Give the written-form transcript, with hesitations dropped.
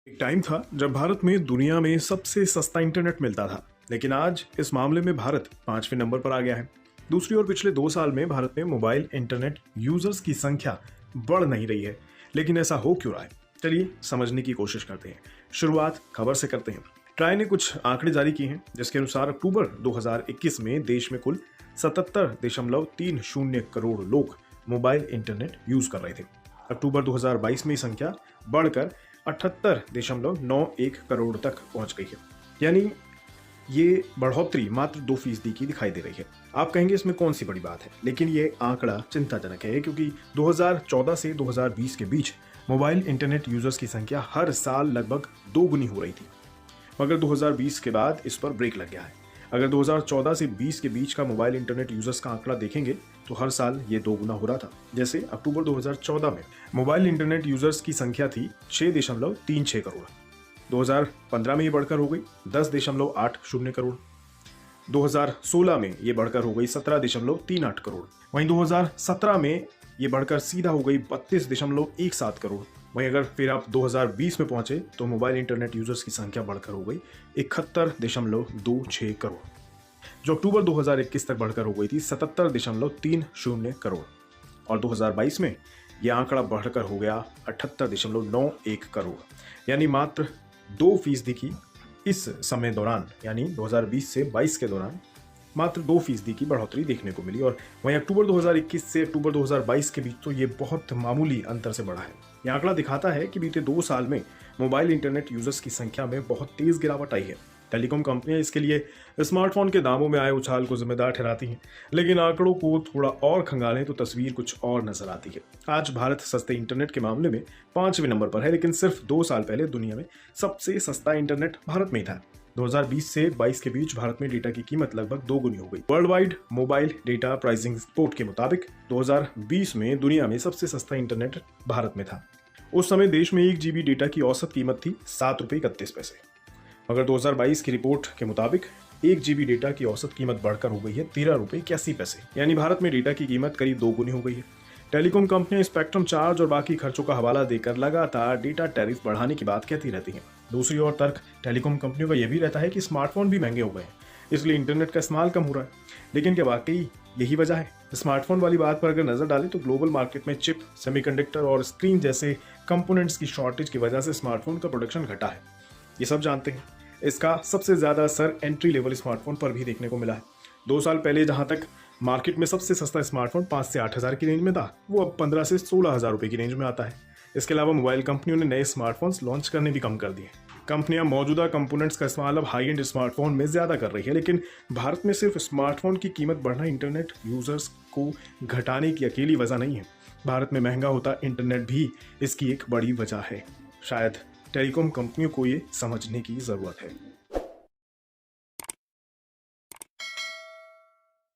एक टाइम था जब भारत में दुनिया में सबसे सस्ता इंटरनेट मिलता था, लेकिन आज इस मामले में भारत 5वें नंबर पर आ गया है। दूसरी ओर पिछले 2 साल में भारत में मोबाइल इंटरनेट यूजर्स की संख्या बढ़ नहीं रही है, लेकिन ऐसा हो क्यों रहा है? चलिए समझने की कोशिश करते हैं। शुरुआत खबर से करते हैं। ट्राई ने कुछ आंकड़े जारी किए हैं, जिसके अनुसार अक्टूबर 2021 में देश में कुल 77.30 करोड़ लोग मोबाइल इंटरनेट यूज कर रहे थे। अक्टूबर 2022 में ये संख्या बढ़कर 78.91 करोड़ तक पहुंच गई है। यानी ये बढ़ोतरी मात्र 2% की दिखाई दे रही है। आप कहेंगे इसमें कौन सी बड़ी बात है, लेकिन ये आंकड़ा चिंताजनक है, क्योंकि 2014 से 2020 के बीच मोबाइल इंटरनेट यूजर्स की संख्या हर साल लगभग 2 गुनी हो रही थी, मगर 2020 के बाद इस पर ब्रेक लग गया है। अगर 2014 से 20 के बीच का मोबाइल इंटरनेट यूजर्स का आंकड़ा देखेंगे तो हर साल ये 2 गुना हो रहा था। जैसे अक्टूबर 2014 में मोबाइल इंटरनेट यूजर्स की संख्या थी 6.36 करोड़। 2015 में ये बढ़कर हो गई 10.80 करोड़। 2016 में ये बढ़कर हो गई 17.38 करोड़। वहीं 2017 में ये बढ़कर सीधा हो गई 32.17 करोड़। वहीं अगर फिर आप 2020 में पहुंचे तो मोबाइल इंटरनेट यूजर्स की संख्या बढ़कर हो गई 71.26 करोड़, जो अक्टूबर 2021 तक बढ़कर हो गई थी 77.30 करोड़। और 2022 में यह आंकड़ा बढ़कर हो गया 78.91 करोड़। यानी मात्र 2% की इस समय दौरान, यानी 2020 से 22 के दौरान मात्र 2% की बढ़ोतरी देखने को मिली। और वहीं अक्टूबर 2021 से अक्टूबर 2022 के बीच तो ये बहुत मामूली अंतर से बढ़ा है। यह आंकड़ा दिखाता है कि बीते 2 साल में मोबाइल इंटरनेट यूजर्स की संख्या में बहुत तेज गिरावट आई है। टेलीकॉम कंपनियां इसके लिए स्मार्टफोन के दामों में आए उछाल को जिम्मेदार ठहराती हैं, लेकिन आंकड़ों को थोड़ा और खंगालें तो तस्वीर कुछ और नजर आती है। आज भारत सस्ते इंटरनेट के मामले में 5वें नंबर पर है, लेकिन सिर्फ 2 साल पहले दुनिया में सबसे सस्ता इंटरनेट भारत में ही था। 2020 से 22 के बीच भारत में डेटा की कीमत लगभग 2 गुनी हो गई। World wide mobile data pricing report के मुताबिक 2020 में दुनिया में सबसे सस्ता इंटरनेट भारत में था। उस समय देश में 1 GB डेटा की औसत कीमत थी ₹7.31। मगर 2022 की रिपोर्ट के मुताबिक 1 GB डेटा की औसत कीमत बढ़कर हो गई है ₹13.81। यानी भारत में डेटा की कीमत करीब 2 गुनी हो गई है। टेलीकॉम कंपनियां स्पेक्ट्रम चार्ज और बाकी खर्चों का हवाला देकर लगातार डेटा टैरिफ बढ़ाने की बात कहती रहती हैं। दूसरी ओर तर्क टेलीकॉम कंपनियों का यह भी रहता है कि स्मार्टफोन भी महंगे हो गए हैं, इसलिए इंटरनेट का इस्तेमाल कम हो रहा है। लेकिन क्या वाकई यही वजह है? स्मार्टफोन वाली बात पर अगर नजर डालें तो ग्लोबल मार्केट में चिप, सेमीकंडक्टर और स्क्रीन जैसे कंपोनेंट्स की शॉर्टेज की वजह से स्मार्टफोन का प्रोडक्शन घटा है। ये सब जानते हैं। इसका सबसे ज्यादा असर एंट्री लेवल स्मार्टफोन पर भी देखने को मिला है। 2 साल पहले जहां तक मार्केट में सबसे सस्ता स्मार्टफोन 5 से 8 हज़ार की रेंज में था, वो अब 15 से 16 हज़ार रुपए की रेंज में आता है। इसके अलावा मोबाइल कंपनियों ने नए स्मार्टफोन्स लॉन्च करने भी कम कर दिए। कंपनियां मौजूदा कंपोनेंट्स का इस्तेमाल अब हाई एंड स्मार्टफोन में ज्यादा कर रही है, लेकिन भारत में सिर्फ स्मार्टफोन की कीमत बढ़ना इंटरनेट यूजर्स को घटाने की अकेली वजह नहीं है। भारत में महंगा होता इंटरनेट भी इसकी एक बड़ी वजह है। शायद टेलीकॉम कंपनियों को ये समझने की जरूरत है।